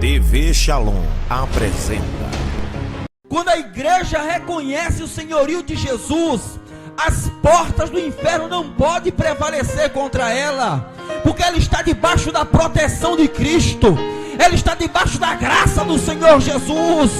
TV Shalom apresenta. Quando a igreja reconhece o senhorio de Jesus, as portas do inferno não podem prevalecer contra ela, porque ela está debaixo da proteção de Cristo, ela está debaixo da graça do Senhor Jesus,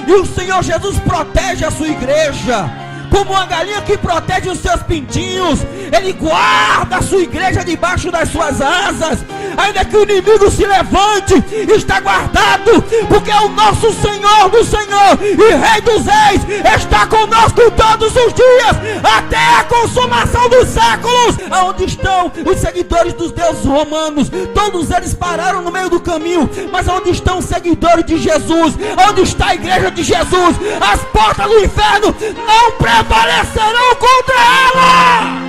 e o Senhor Jesus protege a sua igreja, como uma galinha que protege os seus pintinhos. Ele guarda a sua igreja debaixo das suas asas, ainda que o inimigo se levante, está guardado, porque é o nosso Senhor do Senhor e Rei dos Reis, está conosco todos os dias, até a consumação dos séculos. Aonde estão os seguidores dos deuses romanos? Todos eles pararam no meio do caminho, mas onde estão os seguidores de Jesus? Onde está a igreja de Jesus? As portas do inferno não prevalecerão contra ela.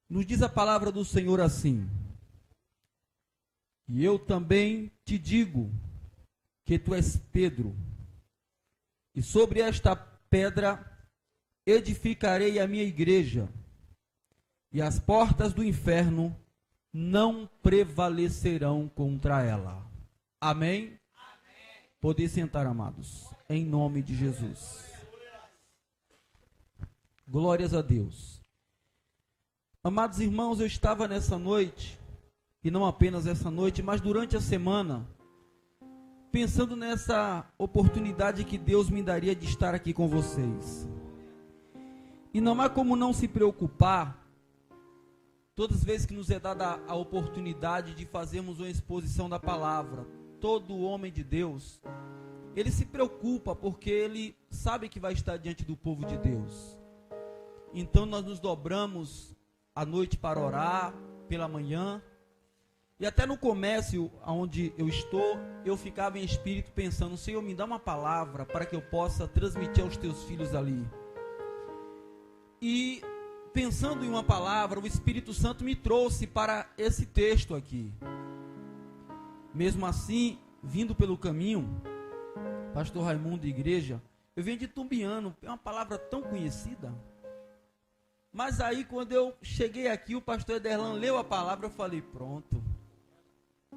Nos diz a palavra do Senhor assim: e eu também te digo que tu és Pedro, e sobre esta pedra edificarei a minha igreja, e as portas do inferno não prevalecerão contra ela. Amém? Podem sentar, amados, em nome de Jesus. Glórias a Deus. Amados irmãos, eu estava nessa noite, e não apenas essa noite, mas durante a semana, pensando nessa oportunidade que Deus me daria de estar aqui com vocês. E não há como não se preocupar, todas as vezes que nos é dada a oportunidade de fazermos uma exposição da palavra. Todo homem de Deus, ele se preocupa, porque ele sabe que vai estar diante do povo de Deus. Então nós nos dobramos à noite para orar, pela manhã, e até no comércio onde eu estou, eu ficava em espírito pensando: Senhor, me dá uma palavra para que eu possa transmitir aos teus filhos ali. E pensando em uma palavra, o Espírito Santo me trouxe para esse texto aqui. Mesmo assim, vindo pelo caminho, pastor Raimundo de igreja, eu venho de Tumbiano, é uma palavra tão conhecida. Mas aí, quando eu cheguei aqui, o pastor Ederlan leu a palavra, eu falei: pronto,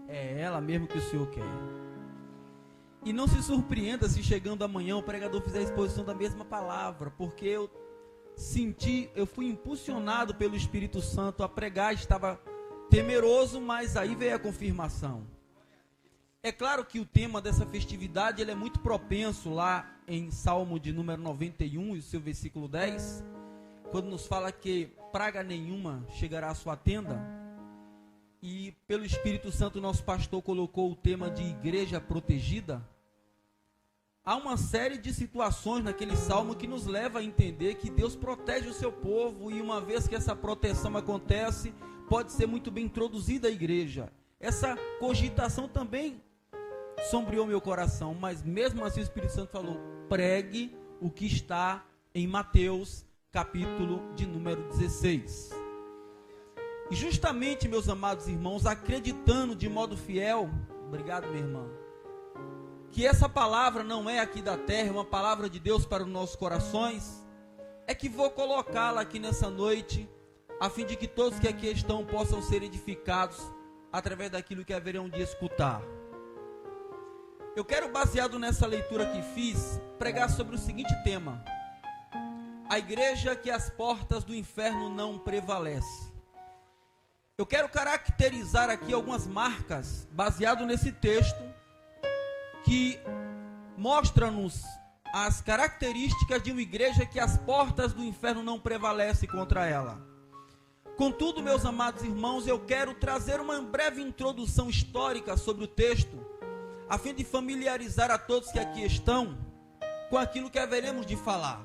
é ela mesmo que o Senhor quer. E não se surpreenda se chegando amanhã o pregador fizer a exposição da mesma palavra, porque eu fui impulsionado pelo Espírito Santo a pregar, estava temeroso, mas aí veio a confirmação. É claro que o tema dessa festividade ele é muito propenso lá em Salmo de número 91, e o seu versículo 10, quando nos fala que praga nenhuma chegará à sua tenda. E pelo Espírito Santo nosso pastor colocou o tema de igreja protegida. Há uma série de situações naquele salmo que nos leva a entender que Deus protege o seu povo, e uma vez que essa proteção acontece, pode ser muito bem introduzida a igreja. Essa cogitação também sombreou meu coração, mas mesmo assim o Espírito Santo falou: pregue o que está em Mateus capítulo de número 16. E justamente, meus amados irmãos, acreditando de modo fiel, obrigado, minha irmã, que essa palavra não é aqui da terra, é uma palavra de Deus para os nossos corações, é que vou colocá-la aqui nessa noite, a fim de que todos que aqui estão possam ser edificados através daquilo que haverão de escutar. Eu quero, baseado nessa leitura que fiz, pregar sobre o seguinte tema: a igreja que as portas do inferno não prevalecem. Eu quero caracterizar aqui algumas marcas, baseado nesse texto, que mostra-nos as características de uma igreja que as portas do inferno não prevalecem contra ela. Contudo, meus amados irmãos, eu quero trazer uma breve introdução histórica sobre o texto, a fim de familiarizar a todos que aqui estão com aquilo que haveremos de falar.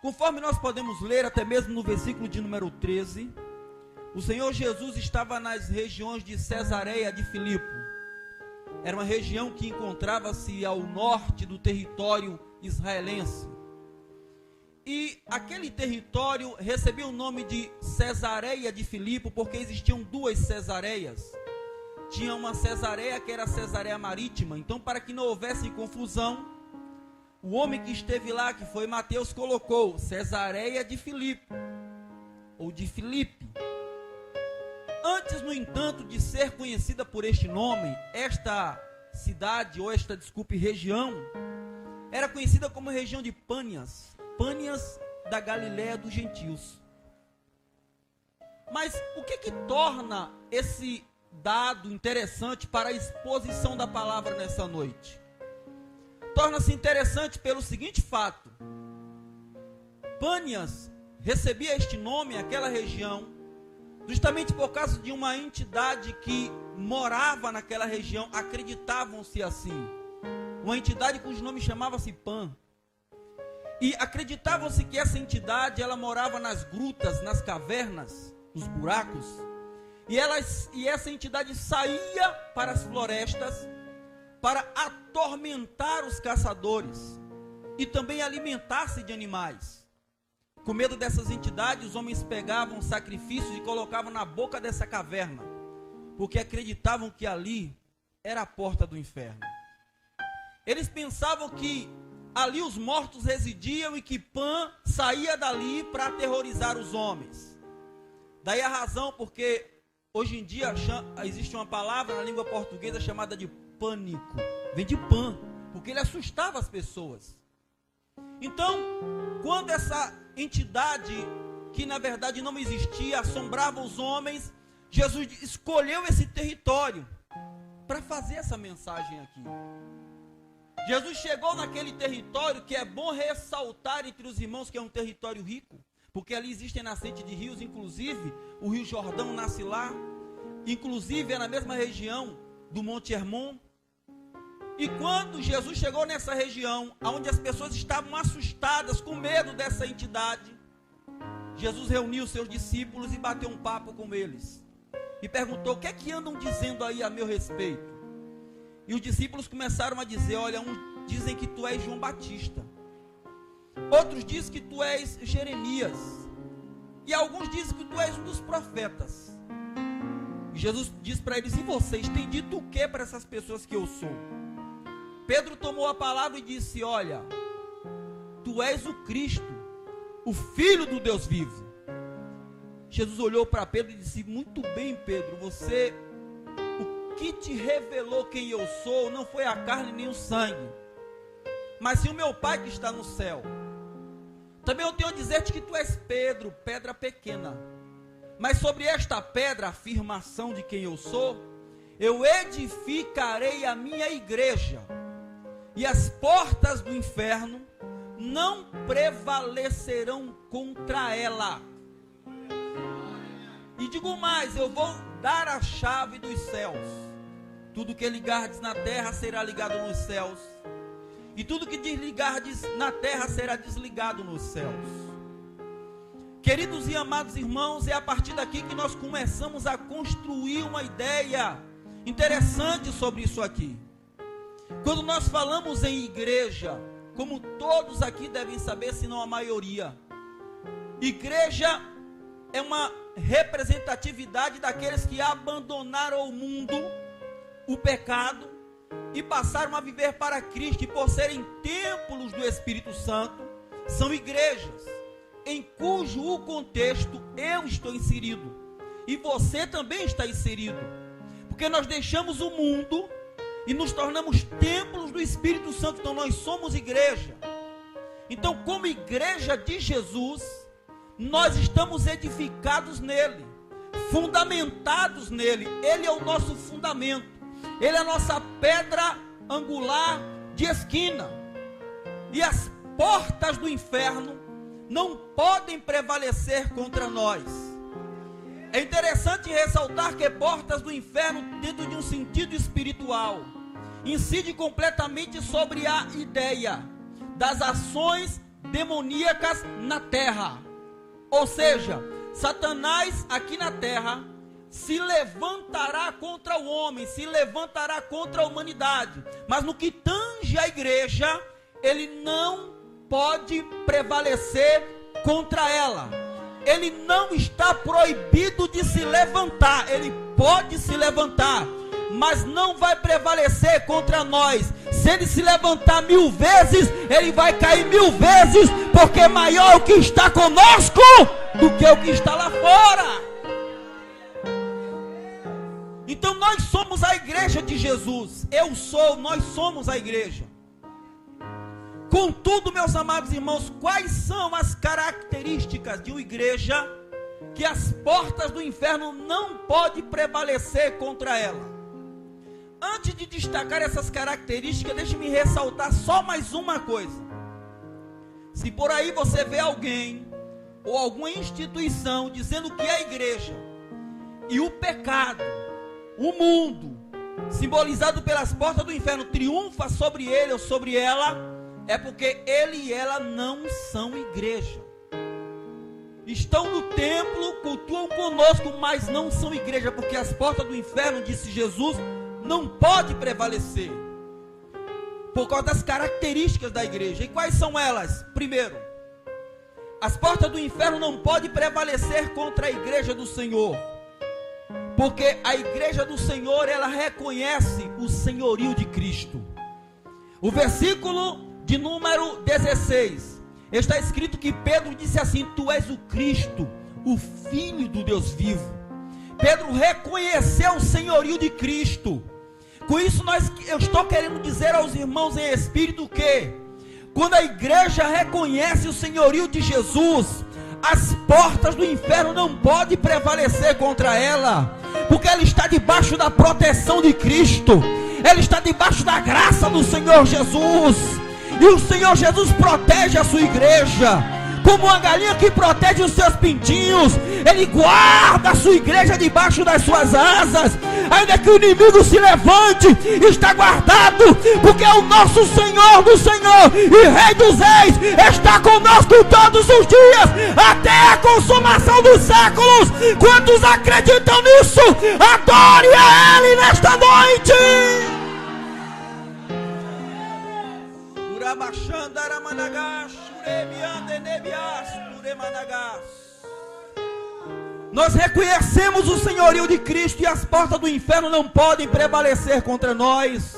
Conforme nós podemos ler, até mesmo no versículo de número 13, o Senhor Jesus estava nas regiões de Cesareia de Filipe. Era uma região que encontrava-se ao norte do território israelense. E aquele território recebia o nome de Cesareia de Filipe, porque existiam duas Cesareias. Tinha uma Cesareia que era a Cesareia Marítima. Então, para que não houvesse confusão, o homem que esteve lá, que foi Mateus, colocou Cesareia de Filipe, ou de Filipe. Antes, no entanto, de ser conhecida por este nome, esta cidade, ou região, era conhecida como região de Pânias, Pânias da Galiléia dos gentios. Mas o que torna esse dado interessante para a exposição da palavra nessa noite? Torna-se interessante pelo seguinte fato: Pânias recebia este nome, aquela região, justamente por causa de uma entidade que morava naquela região, acreditavam-se assim. Uma entidade cujo nome chamava-se Pan. E acreditavam-se que essa entidade, ela morava nas grutas, nas cavernas, nos buracos. E essa entidade saía para as florestas para atormentar os caçadores e também alimentar-se de animais. Com medo dessas entidades, os homens pegavam sacrifícios e colocavam na boca dessa caverna, porque acreditavam que ali era a porta do inferno. Eles pensavam que ali os mortos residiam e que Pan saía dali para aterrorizar os homens. Daí a razão porque hoje em dia existe uma palavra na língua portuguesa chamada de pânico. Vem de Pan, porque ele assustava as pessoas. Então, quando essa entidade, que na verdade não existia, assombrava os homens, Jesus escolheu esse território para fazer essa mensagem aqui. Jesus chegou naquele território que é bom ressaltar entre os irmãos que é um território rico, porque ali existem nascentes de rios, inclusive o Rio Jordão nasce lá, inclusive é na mesma região do Monte Hermon. E quando Jesus chegou nessa região, onde as pessoas estavam assustadas, com medo dessa entidade, Jesus reuniu seus discípulos e bateu um papo com eles. E perguntou: o que é que andam dizendo aí a meu respeito? E os discípulos começaram a dizer: olha, uns dizem que tu és João Batista, outros dizem que tu és Jeremias, e alguns dizem que tu és um dos profetas. E Jesus disse para eles: e vocês têm dito o que para essas pessoas que eu sou? Pedro tomou a palavra e disse: olha, tu és o Cristo, o Filho do Deus vivo. Jesus olhou para Pedro e disse: muito bem, Pedro, o que te revelou quem eu sou não foi a carne nem o sangue, mas sim o meu Pai que está no céu. Também eu tenho a dizer-te que tu és Pedro, pedra pequena, mas sobre esta pedra, a afirmação de quem eu sou, eu edificarei a minha igreja, e as portas do inferno não prevalecerão contra ela. E digo mais, eu vou dar a chave dos céus. Tudo que ligardes na terra será ligado nos céus, e tudo que desligardes na terra será desligado nos céus. Queridos e amados irmãos, é a partir daqui que nós começamos a construir uma ideia interessante sobre isso aqui. Quando nós falamos em igreja, como todos aqui devem saber, se não a maioria, igreja é uma representatividade daqueles que abandonaram o mundo, o pecado, e passaram a viver para Cristo, e por serem templos do Espírito Santo, são igrejas, em cujo o contexto eu estou inserido, e você também está inserido, porque nós deixamos o mundo e nos tornamos templos do Espírito Santo. Então nós somos igreja. Então, como igreja de Jesus, nós estamos edificados nele, fundamentados nele. Ele é o nosso fundamento, ele é a nossa pedra angular de esquina, e as portas do inferno não podem prevalecer contra nós. É interessante ressaltar que portas do inferno, dentro de um sentido espiritual, incide completamente sobre a ideia das ações demoníacas na terra. Ou seja, Satanás aqui na terra se levantará contra o homem, se levantará contra a humanidade, mas no que tange a igreja, ele não pode prevalecer contra ela. Ele não está proibido de se levantar, ele pode se levantar, mas não vai prevalecer contra nós. Se ele se levantar 1000 vezes, ele vai cair 1000 vezes, porque é maior o que está conosco do que o que está lá fora. Então nós somos a igreja de Jesus. Nós somos a igreja. Contudo, meus amados irmãos, quais são as características de uma igreja que as portas do inferno não podem prevalecer contra ela? Antes de destacar essas características, deixe-me ressaltar só mais uma coisa. Se por aí você vê alguém ou alguma instituição dizendo que é a igreja e o pecado, o mundo, simbolizado pelas portas do inferno, triunfa sobre ele ou sobre ela, é porque ele e ela não são igreja. Estão no templo, cultuam conosco, mas não são igreja, porque as portas do inferno, disse Jesus, não pode prevalecer, por causa das características da igreja. E quais são elas? Primeiro, as portas do inferno não podem prevalecer contra a igreja do Senhor, porque a igreja do Senhor, ela reconhece o senhorio de Cristo. O versículo de número 16, está escrito que Pedro disse assim: tu és o Cristo, o Filho do Deus vivo. Pedro reconheceu o senhorio de Cristo. Com isso eu estou querendo dizer aos irmãos em espírito que, quando a igreja reconhece o senhorio de Jesus, as portas do inferno não podem prevalecer contra ela, porque ela está debaixo da proteção de Cristo, ela está debaixo da graça do Senhor Jesus, e o Senhor Jesus protege a sua igreja, como uma galinha que protege os seus pintinhos. Ele guarda a sua igreja debaixo das suas asas, ainda que o inimigo se levante, está guardado, porque o nosso Senhor do Senhor e Rei dos Reis está conosco todos os dias, até a consumação dos séculos. Quantos acreditam nisso? Adore a Ele nesta noite. Nós reconhecemos o senhorio de Cristo e as portas do inferno não podem prevalecer contra nós.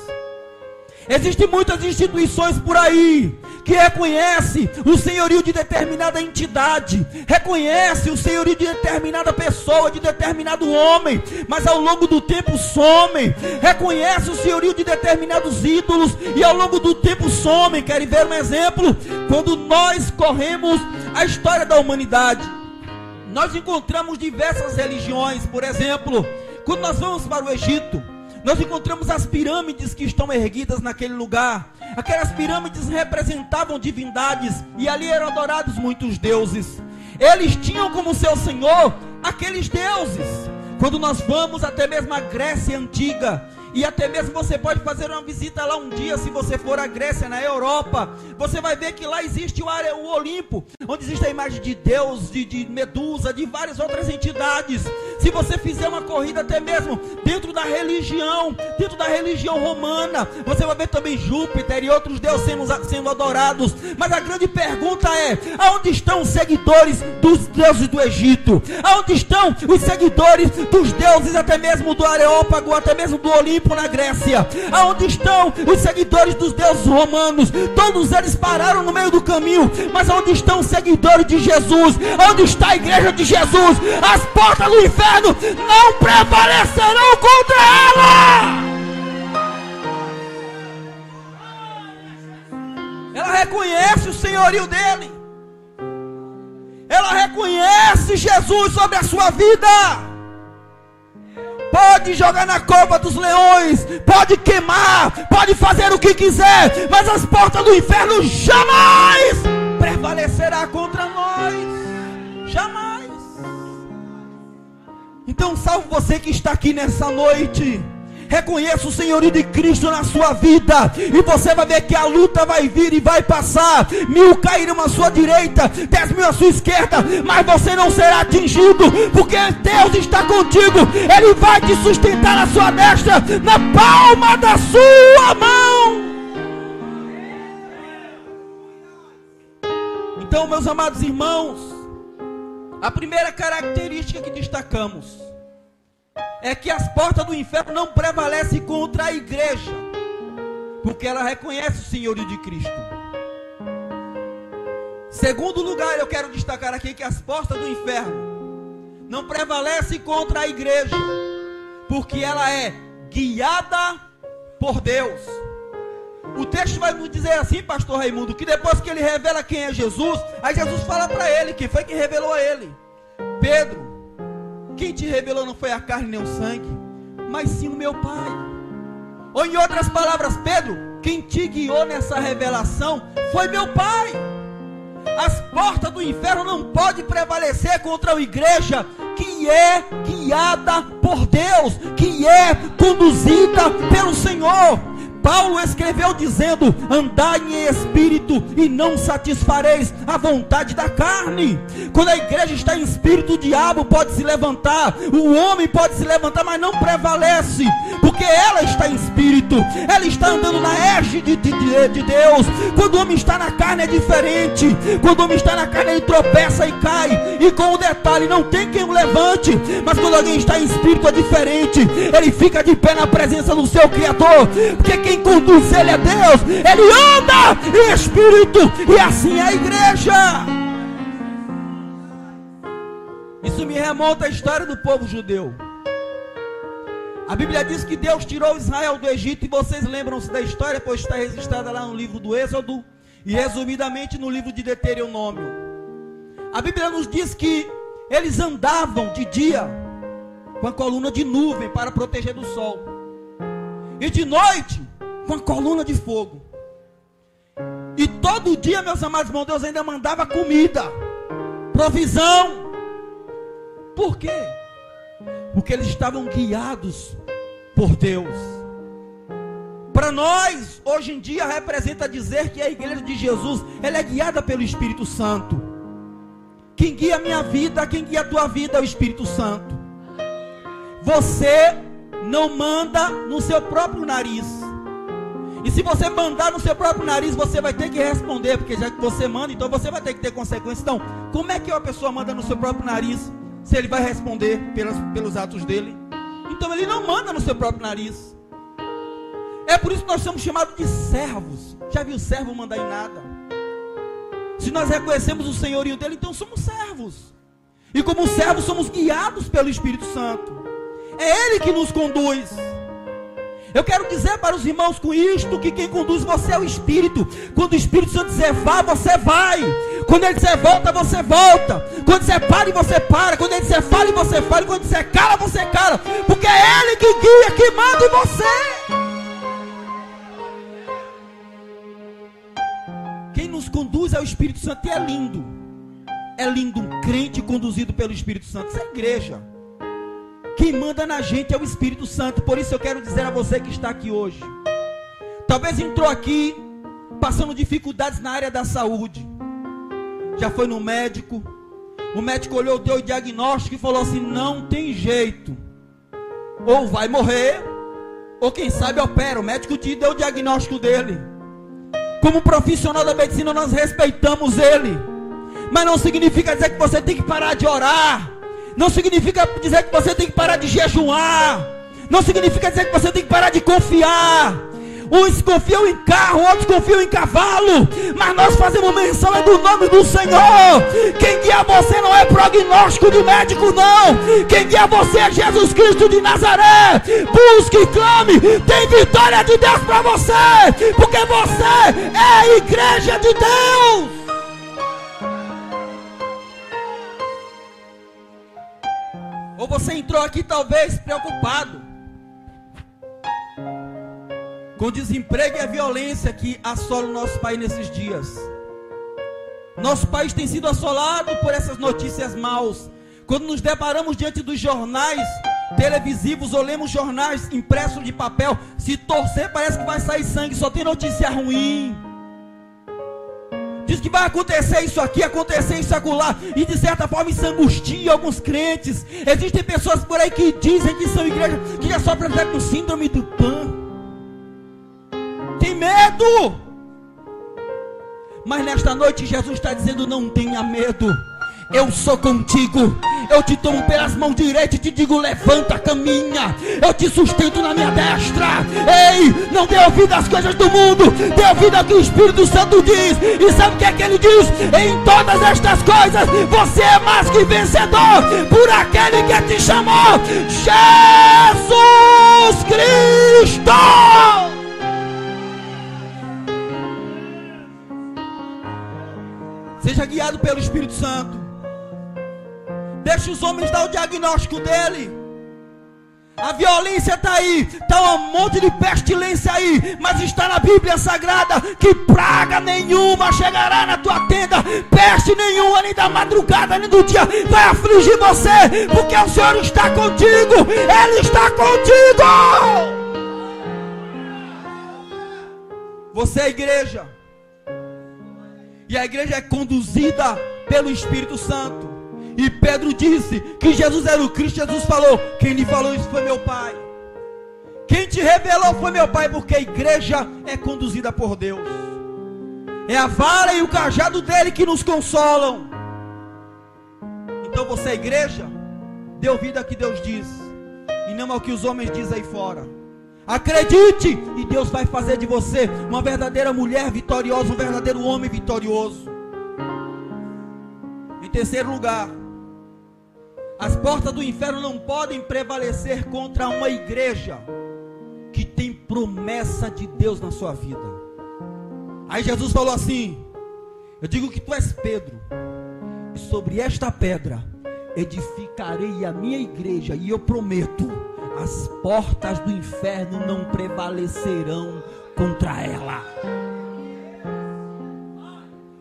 Existem muitas instituições por aí que reconhecem o senhorio de determinada entidade, reconhece o senhorio de determinada pessoa, de determinado homem, mas ao longo do tempo somem. Reconhece o senhorio de determinados ídolos e ao longo do tempo somem. Querem ver um exemplo? Quando nós corremos a história da humanidade, nós encontramos diversas religiões. Por exemplo, quando nós vamos para o Egito, nós encontramos as pirâmides que estão erguidas naquele lugar. Aquelas pirâmides representavam divindades e ali eram adorados muitos deuses. Eles tinham como seu senhor aqueles deuses. Quando nós vamos até mesmo à Grécia Antiga, e até mesmo você pode fazer uma visita lá um dia, se você for à Grécia, na Europa, você vai ver que lá existe o Olimpo, onde existe a imagem de Deus, de Medusa, de várias outras entidades. Se você fizer uma corrida até mesmo dentro da religião romana, você vai ver também Júpiter e outros deuses sendo adorados. Mas a grande pergunta é: aonde estão os seguidores dos deuses do Egito? Aonde estão os seguidores dos deuses até mesmo do Areópago, até mesmo do Olimpo na Grécia? Aonde estão os seguidores dos deuses romanos? Todos eles pararam no meio do caminho. Mas aonde estão os seguidores de Jesus? Onde está a igreja de Jesus? As portas do inferno não prevalecerão contra ela. Ela reconhece o senhorio dele, ela reconhece Jesus sobre a sua vida. Pode jogar na cova dos leões, pode queimar, pode fazer o que quiser, mas as portas do inferno jamais prevalecerá contra nós. Jamais. Então salve você que está aqui nessa noite. Reconheça o senhorio de Cristo na sua vida, e você vai ver que a luta vai vir e vai passar. 1000 cairão à sua direita, 10.000 à sua esquerda, mas você não será atingido, porque Deus está contigo. Ele vai te sustentar na sua destra, na palma da sua mão. Então, meus amados irmãos, a primeira característica que destacamos é que as portas do inferno não prevalecem contra a igreja, porque ela reconhece o senhorio de Cristo. Segundo lugar, eu quero destacar aqui que as portas do inferno não prevalecem contra a igreja, porque ela é guiada por Deus. O texto vai nos dizer assim, pastor Raimundo, que depois que ele revela quem é Jesus, aí Jesus fala para ele, quem foi que revelou a ele? Pedro, quem te revelou não foi a carne nem o sangue, mas sim o meu Pai. Ou em outras palavras, Pedro, quem te guiou nessa revelação foi meu Pai. As portas do inferno não podem prevalecer contra a igreja que é guiada por Deus, que é conduzida pelo Senhor. Paulo escreveu dizendo: andai em espírito e não satisfareis a vontade da carne. Quando a igreja está em espírito, o diabo pode se levantar, o homem pode se levantar, mas não prevalece, porque ela está em espírito, ela está andando na égide de Deus. Quando o homem está na carne é diferente. Quando o homem está na carne ele tropeça e cai, e com o detalhe, não tem quem o levante. Mas quando alguém está em espírito é diferente, ele fica de pé na presença do seu Criador, porque quem conduz ele é Deus, ele anda em espírito, e assim é a igreja. Isso me remonta à história do povo judeu. A Bíblia diz que Deus tirou Israel do Egito, e vocês lembram-se da história, pois está registrada lá no livro do Êxodo, e resumidamente no livro de Deuteronômio. A Bíblia nos diz que eles andavam de dia com a coluna de nuvem para proteger do sol, e de noite com a coluna de fogo. E todo dia, meus amados irmãos, Deus ainda mandava comida, provisão. Por quê? Porque eles estavam guiados por Deus. Para nós, hoje em dia, representa dizer que a igreja de Jesus, ela é guiada pelo Espírito Santo. Quem guia a minha vida, quem guia a tua vida é o Espírito Santo. Você não manda no seu próprio nariz. E se você mandar no seu próprio nariz, você vai ter que responder, porque já que você manda, então você vai ter que ter consequências. Então, como é que uma pessoa manda no seu próprio nariz, se ele vai responder pelos atos dele? Então ele não manda no seu próprio nariz. É por isso que nós somos chamados de servos. Já viu servo mandar em nada? Se nós reconhecemos o senhorio dele, então somos servos. E como servos somos guiados pelo Espírito Santo. É ele que nos conduz. Eu quero dizer para os irmãos com isto, que quem conduz você é o Espírito. Quando o Espírito Santo dizer vá, você vai. Quando ele dizer volta, você volta. Quando dizer pare, você para. Quando ele dizer fale, você fala. Quando dizer cala, você cala. Porque é ele que guia, que manda em você. Quem nos conduz é o Espírito Santo, e é lindo. É lindo um crente conduzido pelo Espírito Santo. Isso é igreja. Quem manda na gente é o Espírito Santo. Por isso eu quero dizer a você que está aqui hoje, talvez entrou aqui passando dificuldades na área da saúde, já foi no médico, o médico olhou, deu o diagnóstico e falou assim: não tem jeito, ou vai morrer, ou quem sabe opera. O médico te deu o diagnóstico dele. Como profissional da medicina nós respeitamos ele, mas não significa dizer que você tem que parar de orar. Não significa dizer que você tem que parar de jejuar. Não significa dizer que você tem que parar de confiar. Uns confiam em carro, outros confiam em cavalo, mas nós fazemos menção do nome do Senhor. Quem guia você não é prognóstico de médico, não. Quem guia você é Jesus Cristo de Nazaré. Busque e clame, tem vitória de Deus para você, porque você é a igreja de Deus. Ou você entrou aqui talvez preocupado com o desemprego e a violência que assola o nosso país nesses dias. Nosso país tem sido assolado por essas notícias maus. Quando nos deparamos diante dos jornais televisivos ou lemos jornais impressos de papel, se torcer parece que vai sair sangue, só tem notícia ruim. Diz que vai acontecer isso aqui, acontecer isso acolá, e de certa forma isso angustia alguns crentes. Existem pessoas por aí que dizem que são igreja, que já sofrem até com síndrome do PAN. Tem medo. Mas nesta noite Jesus está dizendo: não tenha medo. Eu sou contigo, eu te tomo pelas mãos direitas e te digo: levanta, caminha, eu te sustento na minha destra. Ei, não dê ouvido às coisas do mundo, dê ouvido ao que o Espírito Santo diz. E sabe o que é que ele diz? Em todas estas coisas você é mais que vencedor por aquele que te chamou, Jesus. guiado pelo Espírito Santo. Deixa os homens dar o diagnóstico dele. A violência está aí, está um monte de pestilência aí, mas está na Bíblia Sagrada que praga nenhuma chegará na tua tenda, peste nenhuma, nem da madrugada, nem do dia, vai afligir você, porque o Senhor está contigo, Ele está contigo. Você é a igreja, e a igreja é conduzida pelo Espírito Santo. E Pedro disse que Jesus era o Cristo. Jesus falou: quem lhe falou isso foi meu Pai. Quem te revelou foi meu Pai, porque a igreja é conduzida por Deus. É a vara e o cajado dele que nos consolam. Então você é a igreja, dê ouvido ao que Deus diz, e não ao que os homens dizem aí fora. Acredite, e Deus vai fazer de você uma verdadeira mulher vitoriosa, um verdadeiro homem vitorioso. Em terceiro lugar, as portas do inferno não podem prevalecer contra uma igreja que tem promessa de Deus na sua vida. Aí Jesus falou assim: eu digo que tu és Pedro, e sobre esta pedra edificarei a minha igreja, e eu prometo, as portas do inferno não prevalecerão contra ela.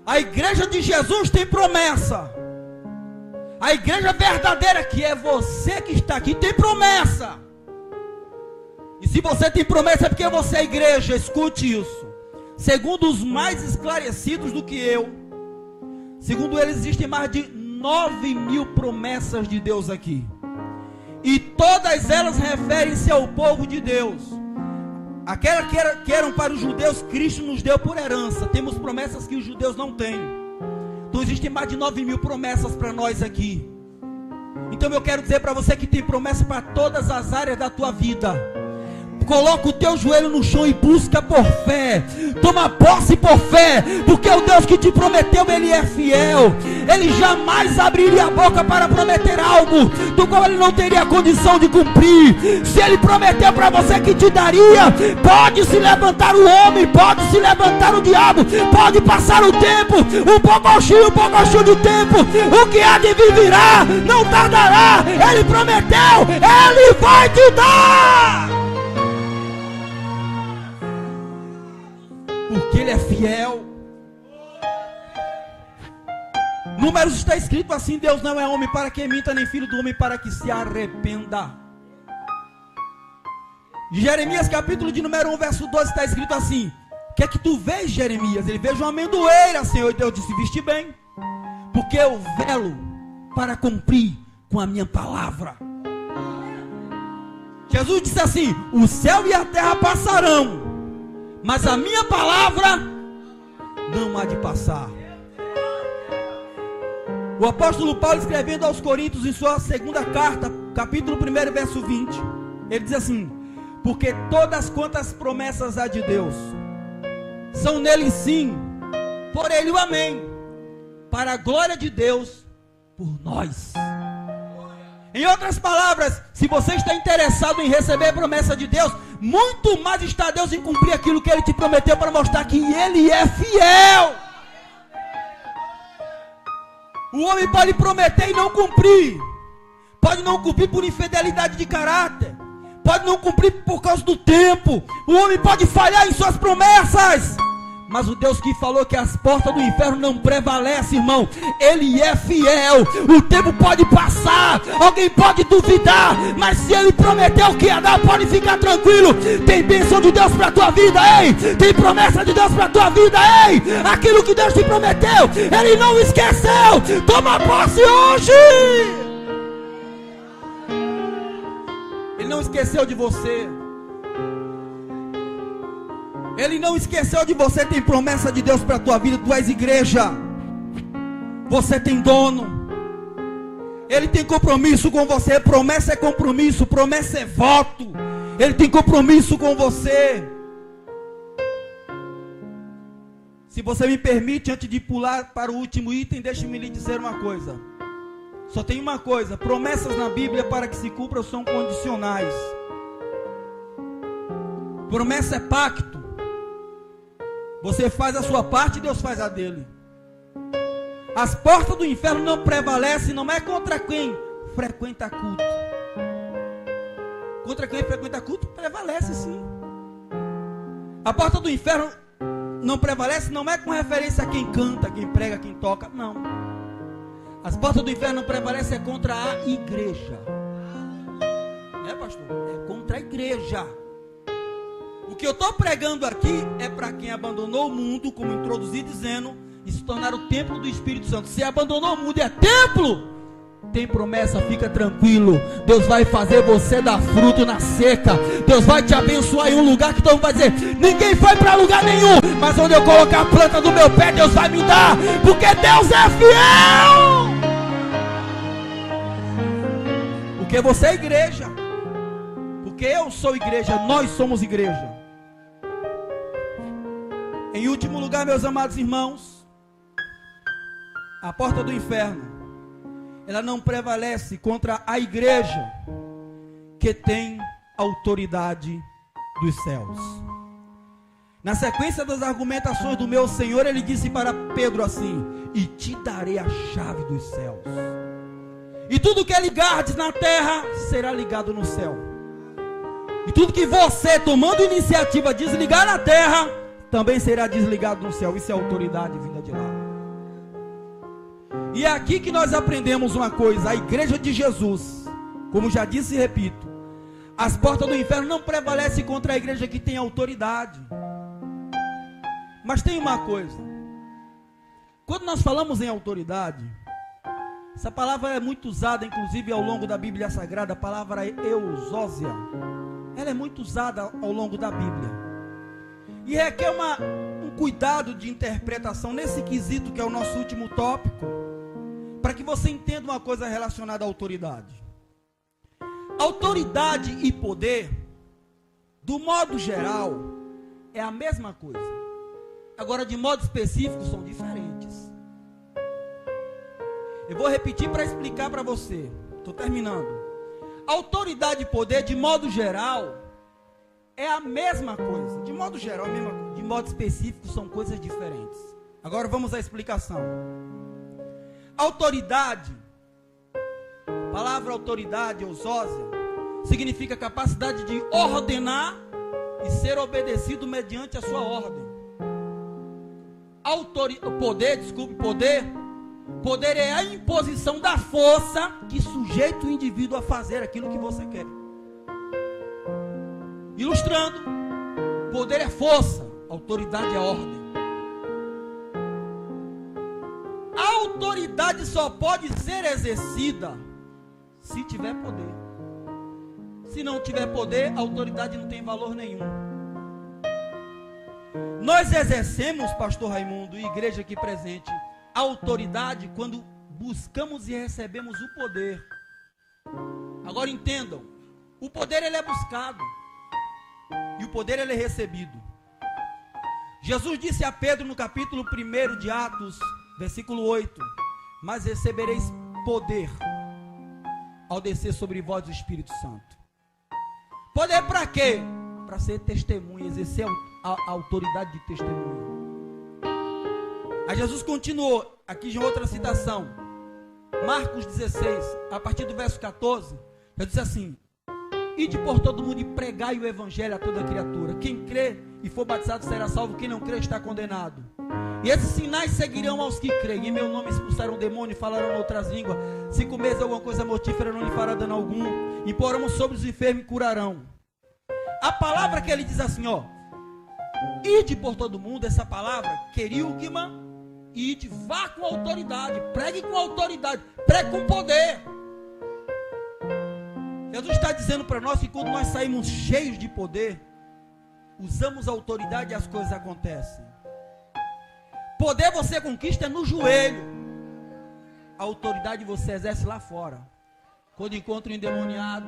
A igreja de Jesus tem promessa. A igreja verdadeira, que é você que está aqui, tem promessa. E se você tem promessa é porque você é a igreja. Escute isso. Segundo os mais esclarecidos do que eu, segundo eles, existem mais de 9.000 promessas de Deus aqui. E todas elas referem-se ao povo de Deus. Aquela que eram para os judeus, Cristo nos deu por herança. Temos promessas que os judeus não têm. Então existem mais de 9.000 promessas para nós aqui. Então eu quero dizer para você que tem promessa para todas as áreas da tua vida. Coloca o teu joelho no chão e busca por fé. Toma posse por fé, porque o Deus que te prometeu, Ele é fiel. Ele jamais abriria a boca para prometer algo do qual Ele não teria condição de cumprir. Se Ele prometeu para você que te daria, pode se levantar o homem, pode se levantar o diabo, pode passar o tempo, um pouco de tempo, o que há de vir virá, não tardará. Ele prometeu, Ele vai te dar, porque Ele é fiel. Números está escrito assim: Deus não é homem para que minta, nem filho do homem para que se arrependa. Jeremias capítulo de número 1 verso 12 está escrito assim: o que é que tu vês, Jeremias? Ele vejo uma amendoeira, Senhor. E Deus disse: viste bem, porque eu velo para cumprir com a minha palavra. Jesus disse assim: o céu e a terra passarão, mas a minha palavra não há de passar. O apóstolo Paulo, escrevendo aos Coríntios, em sua segunda carta, capítulo 1, verso 20, ele diz assim: porque todas quantas promessas há de Deus, são nele sim, por ele o amém, para a glória de Deus, por nós. Em outras palavras, se você está interessado em receber a promessa de Deus, muito mais está Deus em cumprir aquilo que Ele te prometeu, para mostrar que Ele é fiel. O homem pode prometer e não cumprir. Pode não cumprir por infidelidade de caráter. Pode não cumprir por causa do tempo. O homem pode falhar em suas promessas. Mas o Deus que falou que as portas do inferno não prevalecem, irmão, Ele é fiel. O tempo pode passar, alguém pode duvidar, mas se Ele prometeu que ia dar, pode ficar tranquilo. Tem bênção de Deus para a tua vida, ei. Tem promessa de Deus para a tua vida, ei. Aquilo que Deus te prometeu, Ele não esqueceu. Toma posse hoje. Ele não esqueceu de você. Ele não esqueceu de você. Tem promessa de Deus para a tua vida. Tu és igreja. Você tem dono. Ele tem compromisso com você. Promessa é compromisso. Promessa é voto. Ele tem compromisso com você. Se você me permite, antes de pular para o último item, deixe-me lhe dizer uma coisa. Só tem uma coisa: promessas na Bíblia, para que se cumpram, são condicionais. Promessa é pacto. Você faz a sua parte e Deus faz a dele. As portas do inferno não prevalecem, não é contra quem frequenta culto. Contra quem frequenta culto, prevalece sim. A porta do inferno não prevalece, não é com referência a quem canta, quem prega, quem toca, não. As portas do inferno não prevalecem, é contra a igreja. É, pastor? É contra a igreja. O que eu estou pregando aqui é para quem abandonou o mundo, como introduzi dizendo, e se tornar o templo do Espírito Santo. Se abandonou o mundo e é templo, tem promessa, fica tranquilo. Deus vai fazer você dar fruto na seca. Deus vai te abençoar em um lugar que todo mundo vai dizer: ninguém foi para lugar nenhum, mas onde eu colocar a planta do meu pé, Deus vai me dar, porque Deus é fiel. Porque você é igreja, porque eu sou igreja, nós somos igreja. Em último lugar, meus amados irmãos, a porta do inferno, ela não prevalece contra a igreja que tem autoridade dos céus. Na sequência das argumentações do meu Senhor, ele disse para Pedro assim: e te darei a chave dos céus, e tudo que ligares na terra será ligado no céu, e tudo que você, tomando iniciativa, desligar na terra, também será desligado no céu. Isso é autoridade vinda de lá. E é aqui que nós aprendemos uma coisa: a igreja de Jesus, como já disse e repito, as portas do inferno não prevalecem contra a igreja que tem autoridade. Mas tem uma coisa: quando nós falamos em autoridade, essa palavra é muito usada, inclusive ao longo da Bíblia Sagrada, a palavra eusósia. Ela é muito usada ao longo da Bíblia. E requer um cuidado de interpretação nesse quesito, que é o nosso último tópico, para que você entenda uma coisa relacionada à autoridade. Autoridade e poder, do modo geral, é a mesma coisa. Agora, de modo específico, são diferentes. Eu vou repetir para explicar para você. Estou terminando. Autoridade e poder, de modo geral, é a mesma coisa. De modo geral, é a mesma coisa. De modo específico, são coisas diferentes. Agora vamos à explicação. Autoridade, a palavra autoridade, eusósia, significa capacidade de ordenar e ser obedecido mediante a sua ordem. Poder é a imposição da força que sujeita o indivíduo a fazer aquilo que você quer. Ilustrando, poder é força, autoridade é ordem. A autoridade só pode ser exercida se tiver poder. Se não tiver poder, a autoridade não tem valor nenhum. Nós exercemos, pastor Raimundo e igreja aqui presente, a autoridade quando buscamos e recebemos o poder. Agora entendam, o poder ele é buscado e o poder ele é recebido. Jesus disse a Pedro no capítulo 1 de Atos, versículo 8: mas recebereis poder ao descer sobre vós o Espírito Santo. Poder para quê? Para ser testemunha, exercer a autoridade de testemunha. Aí Jesus continuou, aqui de outra citação, Marcos 16, a partir do verso 14, ele disse assim: ide por todo mundo e pregai o evangelho a toda criatura. Quem crê e for batizado será salvo, quem não crê está condenado. E esses sinais seguirão aos que creem. Em meu nome expulsarão demônio e falarão outras línguas. Se comeres alguma coisa mortífera, não lhe fará dano algum. Imporão sobre os enfermos e curarão. A palavra que ele diz assim, ó, ide por todo mundo, essa palavra, querigma, ide, vá com autoridade, pregue com autoridade, pregue com poder. Jesus está dizendo para nós que quando nós saímos cheios de poder, usamos a autoridade e as coisas acontecem. Poder você conquista no joelho, a autoridade você exerce lá fora. Quando encontra um endemoniado,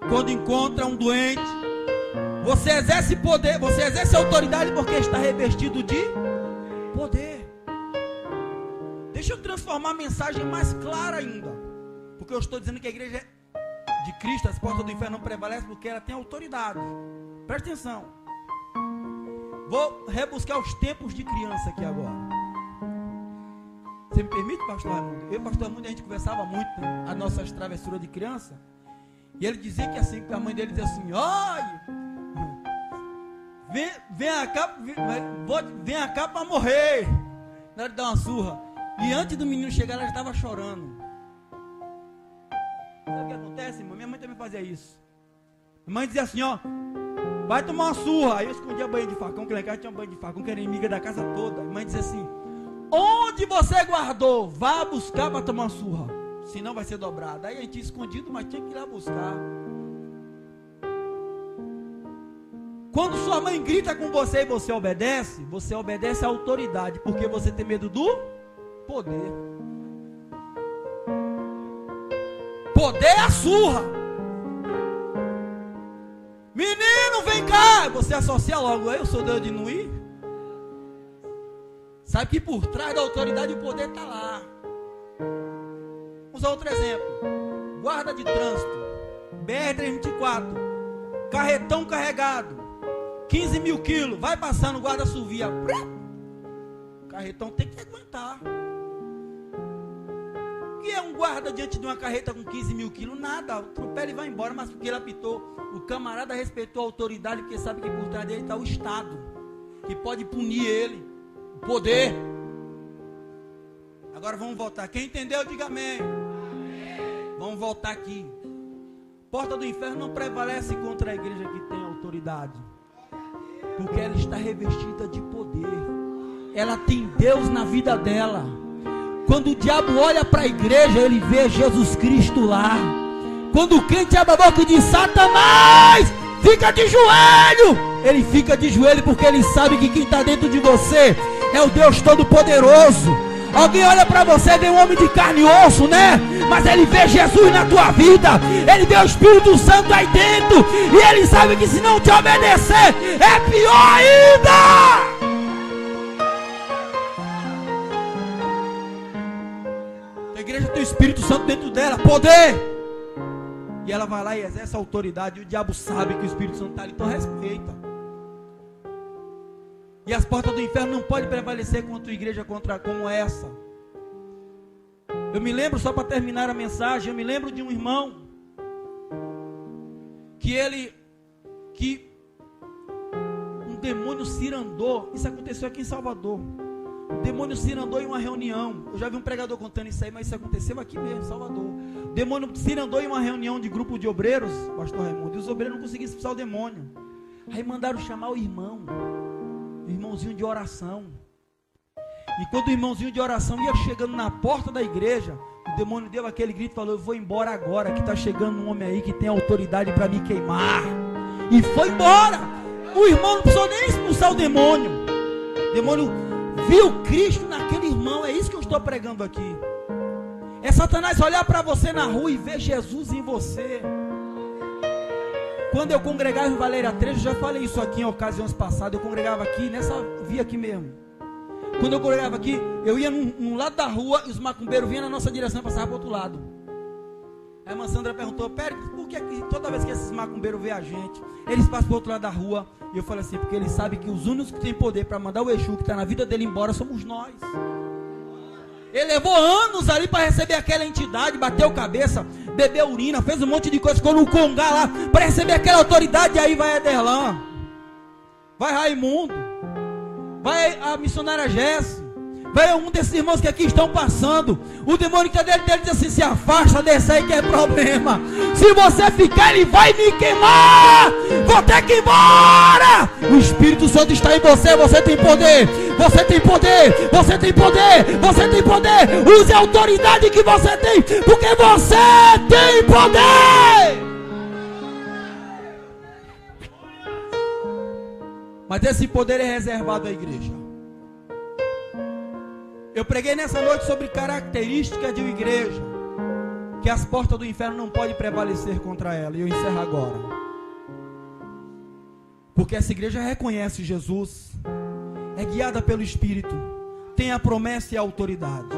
quando encontra um doente, você exerce poder, você exerce autoridade porque está revestido de poder. Deixa eu transformar a mensagem mais clara ainda, porque eu estou dizendo que a igreja de Cristo, as portas do inferno não prevalecem porque ela tem autoridade. Presta atenção. Vou rebuscar os tempos de criança aqui agora. Você me permite, pastor Raimundo? Eu e o pastor Raimundo, a gente conversava muito, né? As nossas travessuras de criança. E ele dizia que assim, que a mãe dele dizia assim: olha, vem cá para morrer. Na hora de dar uma surra. E antes do menino chegar, ela já estava chorando. Sabe o que acontece, irmão? Minha mãe também fazia isso. Minha mãe dizia assim: ó, vai tomar uma surra. Aí eu escondia banho de facão, que lá em casa tinha um banho de facão, que era inimiga da casa toda. Minha mãe dizia assim: onde você guardou? Vá buscar para tomar uma surra, senão vai ser dobrado. Aí a gente tinha escondido, mas tinha que ir lá buscar. Quando sua mãe grita com você e você obedece à autoridade, porque você tem medo do poder. Poder é a surra. Menino, vem cá. Você associa logo: eu sou Deus de não ir. Sabe que por trás da autoridade o poder está lá. Vamos usar outro exemplo. Guarda de trânsito, BR-324, carretão carregado, 15 mil quilos, vai passando, guarda assovia. O carretão tem que aguentar. O que é um guarda diante de uma carreta com 15 mil quilos? Nada, atropela e vai embora. Mas porque ele apitou, o camarada respeitou a autoridade, porque sabe que por trás dele está o Estado, que pode punir ele, o poder. Agora vamos voltar. Quem entendeu, diga amém. Vamos voltar aqui. Porta do inferno não prevalece contra a igreja que tem autoridade, porque ela está revestida de poder. Ela tem Deus na vida dela. Quando o diabo olha para a igreja, ele vê Jesus Cristo lá. Quando o crente abre a boca e diz: Satanás, fica de joelho, ele fica de joelho, porque ele sabe que quem está dentro de você é o Deus Todo-Poderoso. Alguém olha para você, vê um homem de carne e osso, né? Mas ele vê Jesus na tua vida, ele vê o Espírito Santo aí dentro, e ele sabe que se não te obedecer, é pior ainda. A igreja tem o Espírito Santo dentro dela, poder, e ela vai lá e exerce a autoridade, e o diabo sabe que o Espírito Santo está ali, então respeita. E as portas do inferno não podem prevalecer contra a igreja como essa. Eu me lembro, só para terminar a mensagem, eu me lembro de um irmão que um demônio cirandou. Isso aconteceu aqui em Salvador. O demônio cirandou em uma reunião. Eu já vi um pregador contando isso aí, mas isso aconteceu aqui mesmo, em Salvador. O demônio cirandou em uma reunião de grupo de obreiros, pastor Raimundo, e os obreiros não conseguiam expulsar o demônio. Aí mandaram chamar o irmãozinho de oração. E quando o irmãozinho de oração ia chegando na porta da igreja, o demônio deu aquele grito e falou: eu vou embora agora, que está chegando um homem aí que tem autoridade para me queimar. E foi embora. O irmão não precisou nem expulsar o demônio. O demônio viu Cristo naquele irmão. É isso que eu estou pregando aqui. É Satanás olhar para você na rua e ver Jesus em você. Quando eu congregava em Valéria 3, eu já falei isso aqui em ocasiões passadas. Eu congregava aqui, via aqui mesmo. Quando eu congregava aqui, eu ia num lado da rua e os macumbeiros vinham na nossa direção e passavam para o outro lado. Aí a irmã Sandra perguntou: Pérez, por que toda vez que esses macumbeiros veem a gente, eles passam para o outro lado da rua? E eu falei assim: porque eles sabem que os únicos que têm poder para mandar o Exu que está na vida dele embora somos nós. Ele levou anos ali para receber aquela entidade, bateu cabeça, bebeu urina, fez um monte de coisa, ficou no congá lá para receber aquela autoridade. E aí vai Ederlan, vai Raimundo, vai a missionária Jesse, vai um desses irmãos que aqui estão passando. O demônio que está dentro dele diz assim: se afasta desse aí que é problema. Se você ficar, ele vai me queimar. Vou ter que ir embora. O Espírito Santo está em você. Você tem poder. Você tem poder. Você tem poder. Você tem poder. Use a autoridade que você tem, porque você tem poder. Mas esse poder é reservado à igreja. Eu preguei nessa noite sobre características de uma igreja, que as portas do inferno não podem prevalecer contra ela. E eu encerro agora. Porque essa igreja reconhece Jesus, é guiada pelo Espírito, tem a promessa e a autoridade.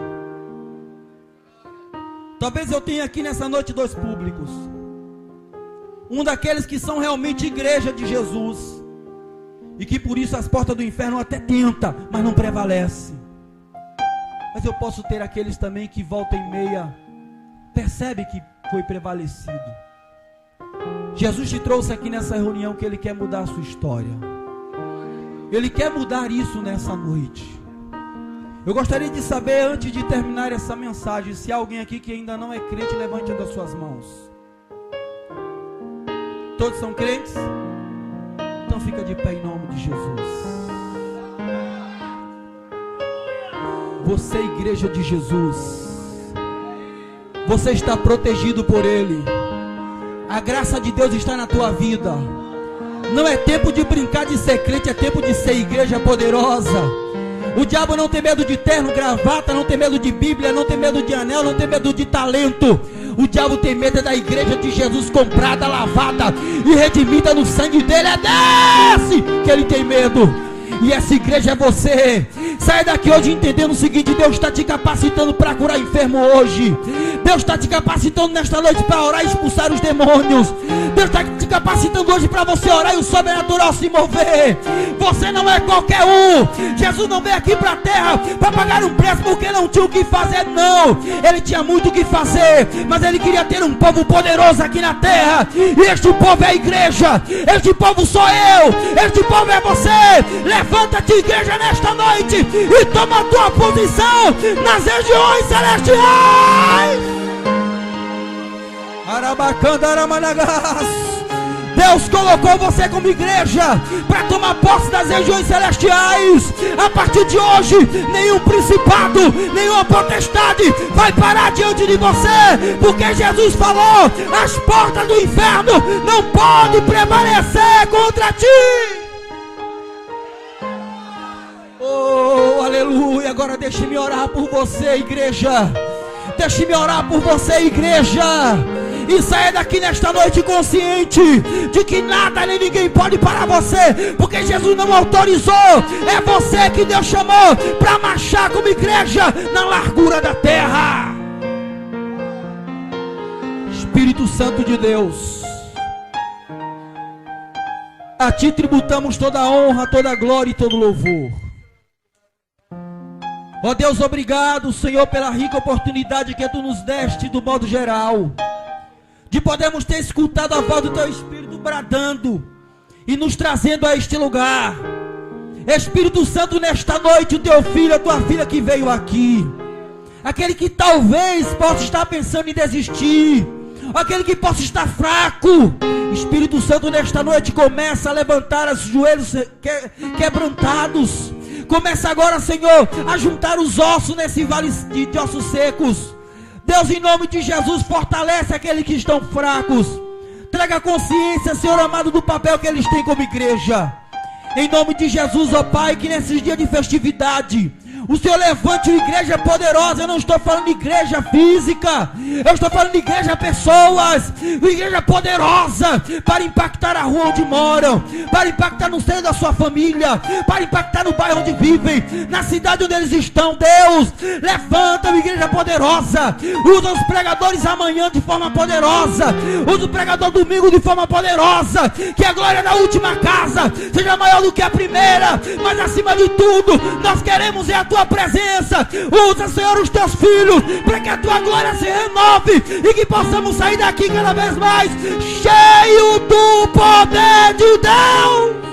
Talvez eu tenha aqui nessa noite dois públicos. Um daqueles que são realmente igreja de Jesus, e que por isso as portas do inferno até tentam, mas não prevalece. Mas eu posso ter aqueles também que volta e meia percebe que foi prevalecido. Jesus te trouxe aqui nessa reunião que Ele quer mudar a sua história. Ele quer mudar isso nessa noite. Eu gostaria de saber, antes de terminar essa mensagem, se há alguém aqui que ainda não é crente, levante uma das suas mãos. Todos são crentes? Então fica de pé em nome de Jesus. Você, igreja de Jesus, você está protegido por Ele. A graça de Deus está na tua vida. Não é tempo de brincar de ser crente, é tempo de ser igreja poderosa. O diabo não tem medo de terno, gravata, não tem medo de Bíblia, não tem medo de anel, não tem medo de talento. O diabo tem medo da igreja de Jesus, comprada, lavada e redimida no sangue dele. É desse que ele tem medo. E essa igreja é você. Sai daqui hoje entendendo o seguinte: Deus está te capacitando para curar enfermo hoje. Deus está te capacitando nesta noite para orar e expulsar os demônios. Deus está te capacitando hoje para você orar e o sobrenatural se mover. Você não é qualquer um. Jesus não veio aqui para a terra para pagar um preço porque não tinha o que fazer, não. Ele tinha muito o que fazer, mas Ele queria ter um povo poderoso aqui na terra. E este povo é a igreja. Este povo sou eu. Este povo é você. Levanta-te, igreja, nesta noite e toma a tua posição nas regiões celestiais. Arabacanda, Aramanagas. Deus colocou você como igreja para tomar posse das regiões celestiais. A partir de hoje, nenhum principado, nenhuma potestade vai parar diante de você, porque Jesus falou: as portas do inferno não podem prevalecer contra ti. Oh, aleluia. Agora deixe-me orar por você, igreja. Deixe-me orar por você, igreja. E saia daqui nesta noite consciente de que nada nem ninguém pode parar você, porque Jesus não autorizou. É você que Deus chamou para marchar como igreja na largura da terra. Espírito Santo de Deus, a ti tributamos toda a honra, toda a glória e todo louvor. Ó Deus, obrigado, Senhor, pela rica oportunidade que Tu nos deste, do modo geral, de podermos ter escutado a voz do Teu Espírito bradando e nos trazendo a este lugar. Espírito Santo, nesta noite, o Teu filho, a Tua filha que veio aqui, aquele que talvez possa estar pensando em desistir, aquele que possa estar fraco, Espírito Santo, nesta noite, começa a levantar os joelhos quebrantados. Começa agora, Senhor, a juntar os ossos nesse vale de ossos secos. Deus, em nome de Jesus, fortalece aqueles que estão fracos. Traga consciência, Senhor amado, do papel que eles têm como igreja. Em nome de Jesus, ó Pai, que nesses dias de festividade, o Senhor levante uma igreja poderosa. Eu não estou falando de igreja física, eu estou falando de igreja pessoas, uma igreja poderosa para impactar a rua onde moram, para impactar no seio da sua família, para impactar no bairro onde vivem, na cidade onde eles estão. Deus, levanta uma igreja poderosa. Usa os pregadores amanhã de forma poderosa, usa o pregador domingo de forma poderosa. Que a glória da última casa seja maior do que a primeira, mas acima de tudo, nós queremos a tua presença. Usa, Senhor, os teus filhos para que a tua glória se renove e que possamos sair daqui cada vez mais cheio do poder de Deus.